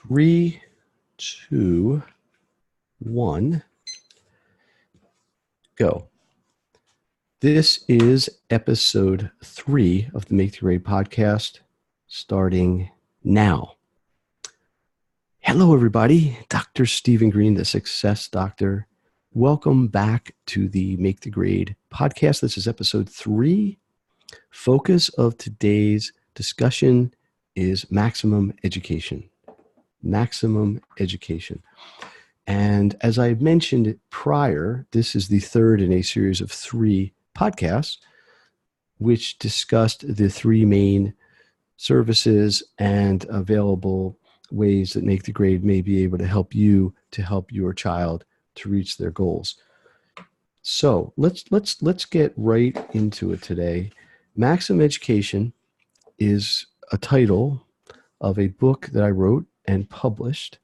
Three, two, one, go. This is episode 3 of the Make Grade podcast, starting now. Hello, everybody. Dr. Stephen Greene, the Success Doctor. Welcome back to the Make the Grade podcast. This is episode 3. Focus of today's discussion is maximum education. Maximum education. And as I mentioned prior, this is the third in a series of 3 podcasts, which discussed the 3 main services and available ways that Make the Grade may be able to help you to help your child to reach their goals. So let's get right into it today. Maximum Education is a title of a book that I wrote and published.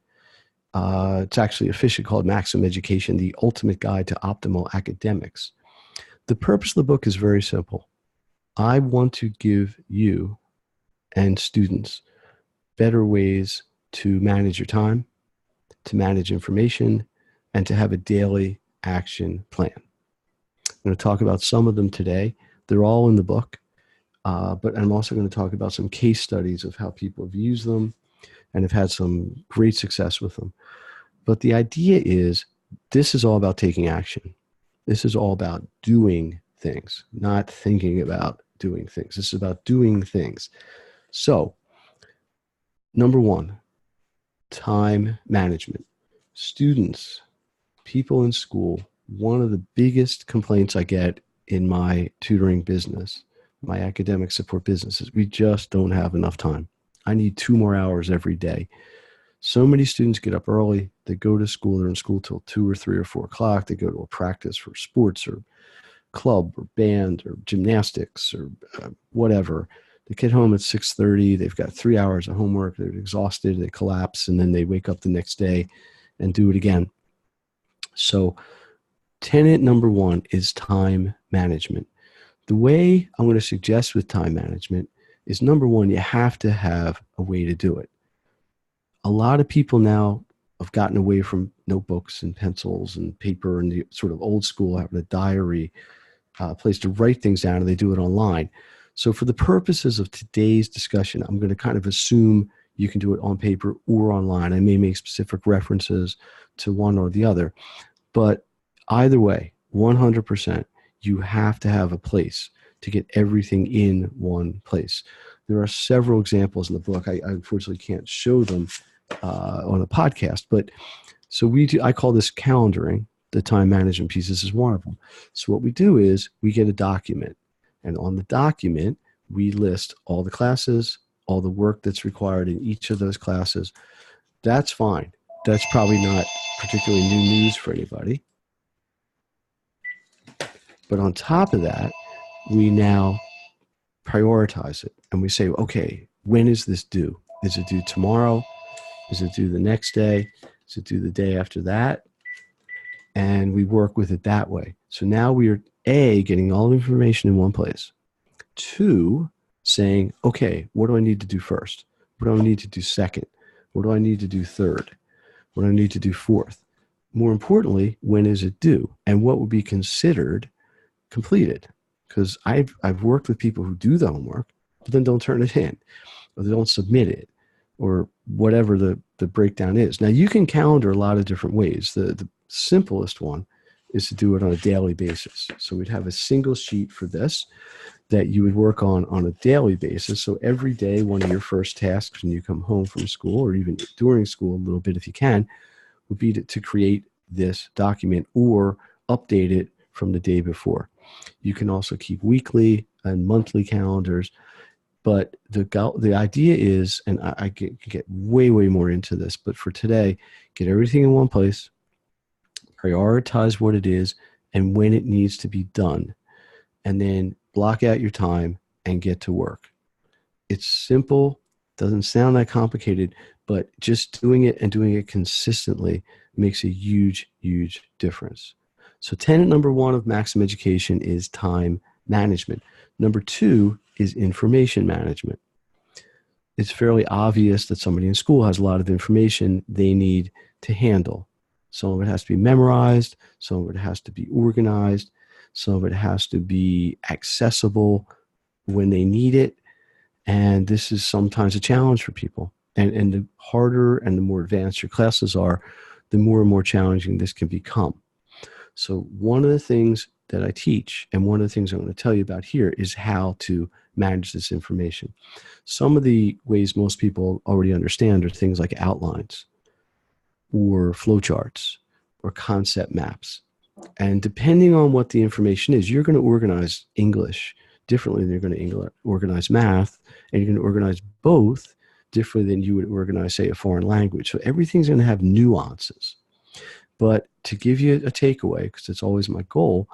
It's actually officially called Maximum Education, The Ultimate Guide to Optimal Academics. The purpose of the book is very simple. I want to give you and students better ways to manage your time, to manage information, and to have a daily action plan. I'm going to talk about some of them today. They're all in the book, but I'm also going to talk about some case studies of how people have used them and have had some great success with them. But the idea is this is all about taking action. This is all about doing things, not thinking about doing things. This is about doing things. So, number 1, time management. Students, people in school, one of the biggest complaints I get in my tutoring business, my academic support business, is we just don't have enough time. I need 2 more hours every day. So many students get up early. They go to school. They're in school till 2 or 3 or 4 o'clock. They go to a practice for sports or club or band or gymnastics or whatever. They get home at 6:30. They've got 3 hours of homework. They're exhausted. They collapse, and then they wake up the next day and do it again. So tenet number 1 is time management. The way I'm going to suggest with time management is, number 1, you have to have a way to do it. A lot of people now have gotten away from notebooks and pencils and paper and the sort of old school, having a diary, place to write things down, and they do it online. So for the purposes of today's discussion, I'm going to kind of assume you can do it on paper or online. I may make specific references to one or the other. But either way, 100%, you have to have a place to get everything in one place. There are several examples in the book. I unfortunately can't show them on a podcast, but so I call this calendaring. The time management piece, this is one of them. So what we do is we get a document, and on the document, we list all the classes, all the work that's required in each of those classes. That's fine. That's probably not particularly new news for anybody. But on top of that, we now prioritize it, and we say, okay, when is this due? Is it due tomorrow? Is it due the next day? Is it due the day after that? And we work with it that way. So now we are, A, getting all the information in one place. 2, saying, okay, what do I need to do first? What do I need to do second? What do I need to do third? What do I need to do fourth? More importantly, when is it due? And what would be considered completed? Because I've worked with people who do the homework, but then don't turn it in, or they don't submit it, or whatever the breakdown is. Now, you can calendar a lot of different ways. The simplest one is to do it on a daily basis. So we'd have a single sheet for this that you would work on a daily basis. So every day, one of your first tasks when you come home from school, or even during school a little bit if you can, would be to create this document or update it from the day before. You can also keep weekly and monthly calendars. But the idea is, and I get way more into this, but for today, get everything in one place, prioritize what it is and when it needs to be done, and then block out your time and get to work. It's simple, doesn't sound that complicated, but just doing it and doing it consistently makes a huge difference. So tenet number 1 of Maximum Education is time management. Number 2 is information management. it's fairly obvious that somebody in school has a lot of information they need to handle. Some of it has to be memorized, some of it has to be organized, some of it has to be accessible when they need it. And this is sometimes a challenge for people. And the harder and the more advanced your classes are, the more and more challenging this can become. So one of the things that I teach, and one of the things I'm going to tell you about here, is how to manage this information. Some of the ways most people already understand are things like outlines or flowcharts or concept maps. And depending on what the information is, you're going to organize English differently than you're going to organize math, and you're going to organize both differently than you would organize, say, a foreign language. So everything's going to have nuances. But to give you a takeaway, because it's always my goal,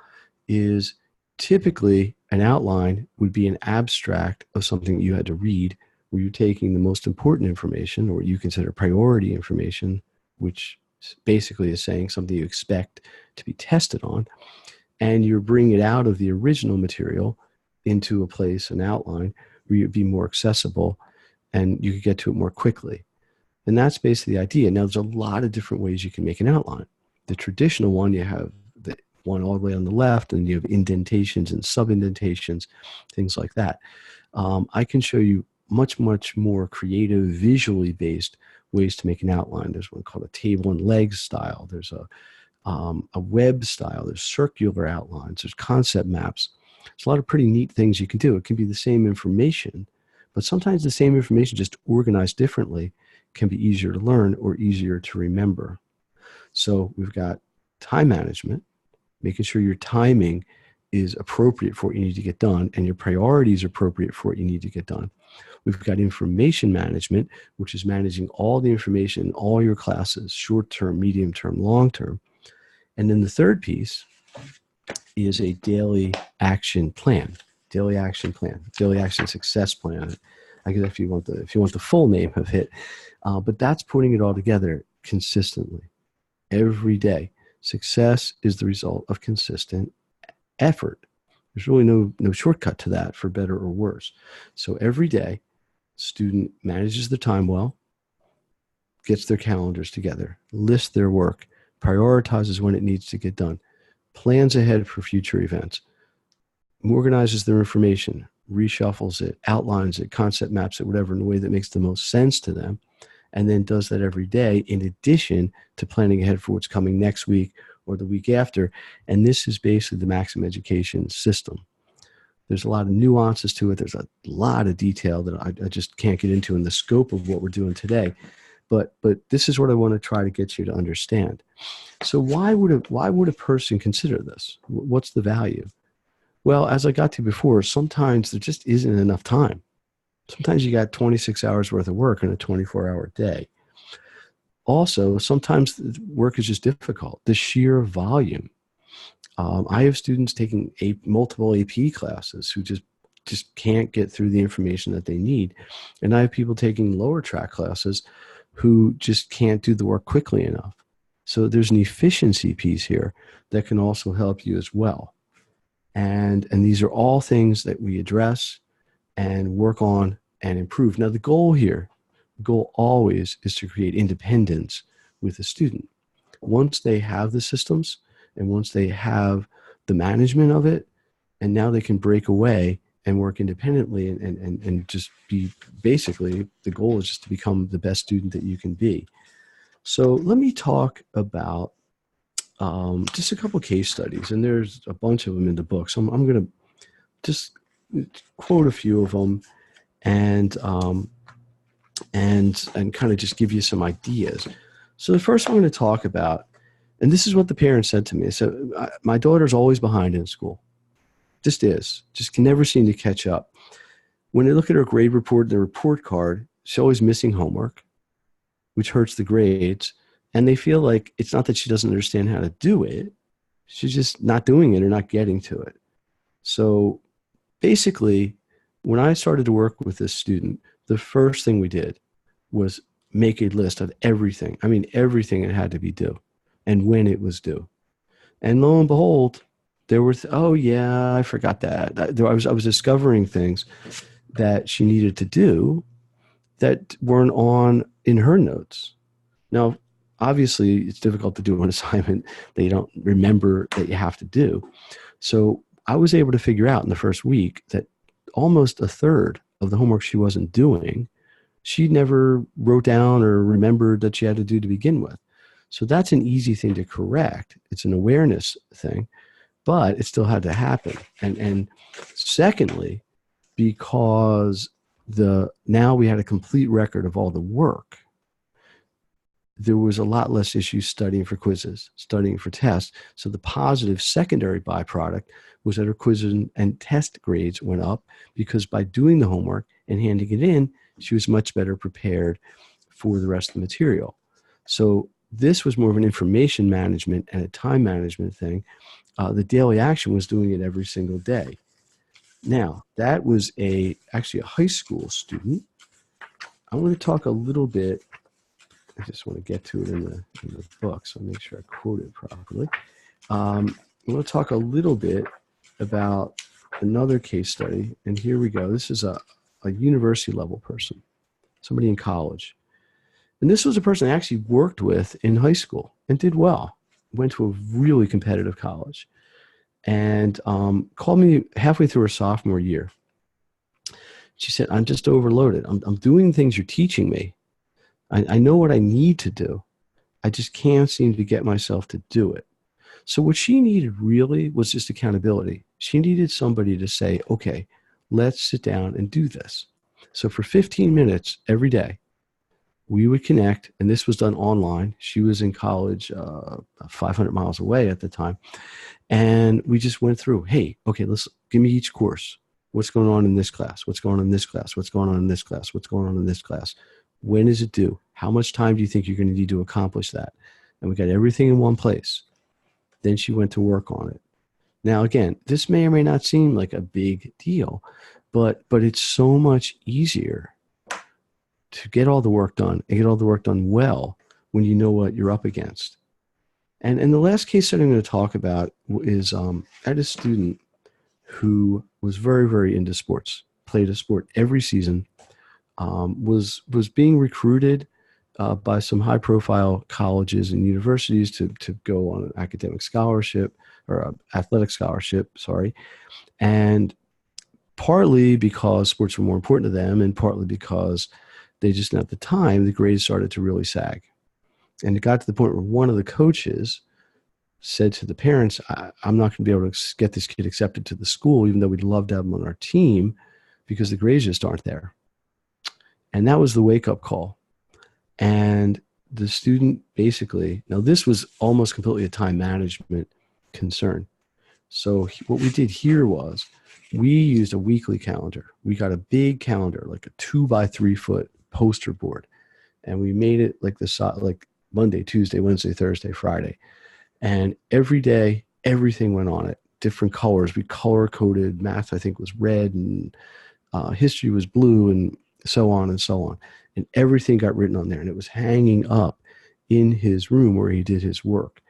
is typically an outline would be an abstract of something that you had to read, where you're taking the most important information, or what you consider priority information, which basically is saying something you expect to be tested on, and you're bringing it out of the original material into a place, an outline, where you'd be more accessible and you could get to it more quickly. And that's basically the idea. Now, there's a lot of different ways you can make an outline. The traditional one, you have the one all the way on the left, and you have indentations and sub-indentations, things like that. I can show you much, much more creative, visually based ways to make an outline. There's one called a table and legs style. There's a web style. There's circular outlines. There's concept maps. There's a lot of pretty neat things you can do. It can be the same information, but sometimes the same information just organized differently can be easier to learn or easier to remember. So we've got time management, making sure your timing is appropriate for what you need to get done and your priorities are appropriate for what you need to get done. We've got information management, which is managing all the information in all your classes, short-term, medium-term, long-term. And then the third piece is a daily action plan, daily action success plan. I guess if you want the full name of it, but that's putting it all together consistently every day. Success is the result of consistent effort. There's really no shortcut to that, for better or worse. So every day, student manages their time well, gets their calendars together, lists their work, prioritizes when it needs to get done, plans ahead for future events, organizes their information, reshuffles it, outlines it, concept maps it, whatever, in a way that makes the most sense to them, and then does that every day in addition to planning ahead for what's coming next week or the week after. And this is basically the Maximum Education system. There's a lot of nuances to it. There's a lot of detail that I just can't get into in the scope of what we're doing today. But this is what I want to try to get you to understand. So why would a person consider this? What's the value? Well, as I got to before, sometimes there just isn't enough time. Sometimes you got 26 hours worth of work in a 24-hour day. Also, sometimes work is just difficult. The sheer volume. I have students taking multiple AP classes who just can't get through the information that they need. And I have people taking lower track classes who just can't do the work quickly enough. So there's an efficiency piece here that can also help you as well. And these are all things that we address and work on and improve. Now, the goal always is to create independence with the student. Once they have the systems and once they have the management of it, and now they can break away and work independently and just be, basically, the goal is just to become the best student that you can be. So let me talk about just a couple of case studies, and there's a bunch of them in the book. So I'm going to just quote a few of them and kind of just give you some ideas. So the first one I'm going to talk about, and this is what the parents said to me. So my daughter's always behind in school. Just can never seem to catch up. When they look at her grade report, the report card, she's always missing homework, which hurts the grades. And they feel like it's not that she doesn't understand how to do it. She's just not doing it or not getting to it. So basically, when I started to work with this student, the first thing we did was make a list of everything. I mean, everything it had to be due and when it was due. And lo and behold, there were, oh yeah, I forgot that. I was discovering things that she needed to do. that weren't on in her notes. Now, obviously, it's difficult to do an assignment that you don't remember that you have to do. So I was able to figure out in the first week that almost a third of the homework she wasn't doing, she never wrote down or remembered that she had to do to begin with. So that's an easy thing to correct. It's an awareness thing, but it still had to happen. And secondly, because now we had a complete record of all the work, there was a lot less issues studying for quizzes, studying for tests. So the positive secondary byproduct was that her quizzes and test grades went up, because by doing the homework and handing it in, she was much better prepared for the rest of the material. So this was more of an information management and a time management thing. The daily action was doing it every single day. Now, that was actually a high school student. I want to talk a little bit. I just want to get to it in the book, so I'll make sure I quote it properly. I'm going to talk a little bit about another case study, and here we go. This is a university level person, somebody in college. And this was a person I actually worked with in high school and did well. Went to a really competitive college, and called me halfway through her sophomore year. She said, I'm just overloaded. I'm doing things you're teaching me. I know what I need to do. I just can't seem to get myself to do it. So what she needed really was just accountability. She needed somebody to say, okay, let's sit down and do this. So for 15 minutes every day, we would connect, and this was done online. She was in college 500 miles away at the time. And we just went through, hey, okay, let's give me each course. What's going on in this class? What's going on in this class? What's going on in this class? What's going on in this class? When is it due? How much time do you think you're going to need to accomplish that? And we got everything in one place. Then she went to work on it. Now, again, this may or may not seem like a big deal, but it's so much easier to get all the work done and get all the work done well when you know what you're up against. And the last case study I'm going to talk about is I had a student who was very, very into sports, played a sport every season, was being recruited by some high-profile colleges and universities to go on an academic scholarship or an athletic scholarship, sorry. And partly because sports were more important to them, and partly because they just, at the time, the grades started to really sag. And it got to the point where one of the coaches said to the parents, I'm not going to be able to get this kid accepted to the school, even though we'd love to have him on our team, because the grades just aren't there. And that was the wake-up call. And the student basically, now this was almost completely a time management concern. So what we did here was we used a weekly calendar. We got a big calendar, like a 2x3 foot poster board. And we made it like like Monday, Tuesday, Wednesday, Thursday, Friday. And every day, everything went on it, different colors. We color coded. Math, I think, was red, and history was blue, and so on and so on. And everything got written on there, and it was hanging up in his room where he did his work.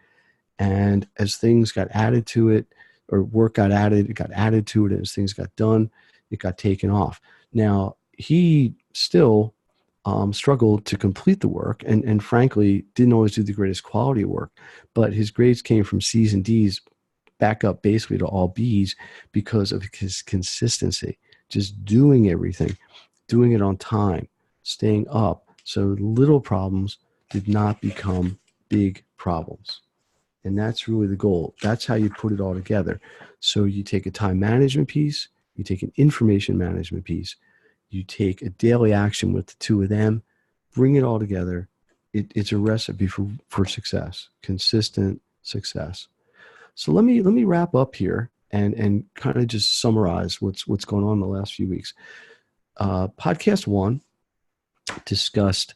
And as things got added to it, or work got added, it got added to it. And as things got done, it got taken off. Now, he still struggled to complete the work, and frankly, didn't always do the greatest quality work. But his grades came from C's and D's back up basically to all B's because of his consistency, just doing everything, doing it on time, staying up. So little problems did not become big problems. And that's really the goal. That's how you put it all together. So you take a time management piece, you take an information management piece, you take a daily action with the two of them, bring it all together. It's a recipe for success, consistent success. So let me wrap up here and kind of just summarize what's going on in the last few weeks. Podcast 1 discussed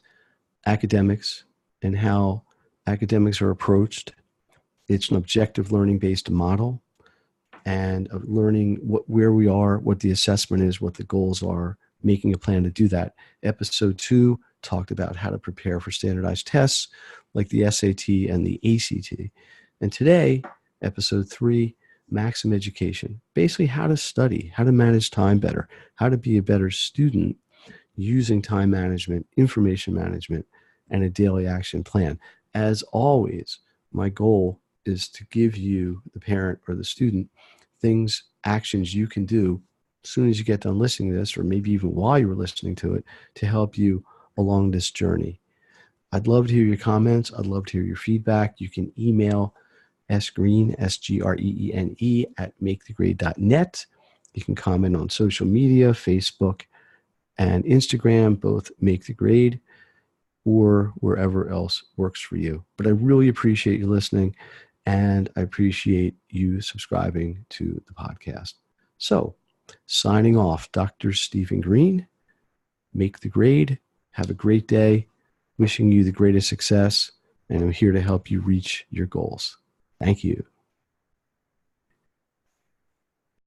academics and how academics are approached. It's an objective learning-based model, and of learning where we are, what the assessment is, what the goals are, making a plan to do that. Episode 2 talked about how to prepare for standardized tests like the SAT and the ACT. And today, episode 3, Maxim Education, basically how to study, how to manage time better, how to be a better student using time management, information management, and a daily action plan. As always, my goal is to give you, the parent or the student, things, actions you can do as soon as you get done listening to this, or maybe even while you were listening to it, to help you along this journey. I'd love to hear your comments. I'd love to hear your feedback. You can email sgreene, SGREENE, at makethegrade.net. You can comment on social media, Facebook and Instagram, both Make the Grade, or wherever else works for you. But I really appreciate you listening, and I appreciate you subscribing to the podcast. So, signing off, Dr. Stephen Greene, Make the Grade. Have a great day. Wishing you the greatest success, and I'm here to help you reach your goals. Thank you.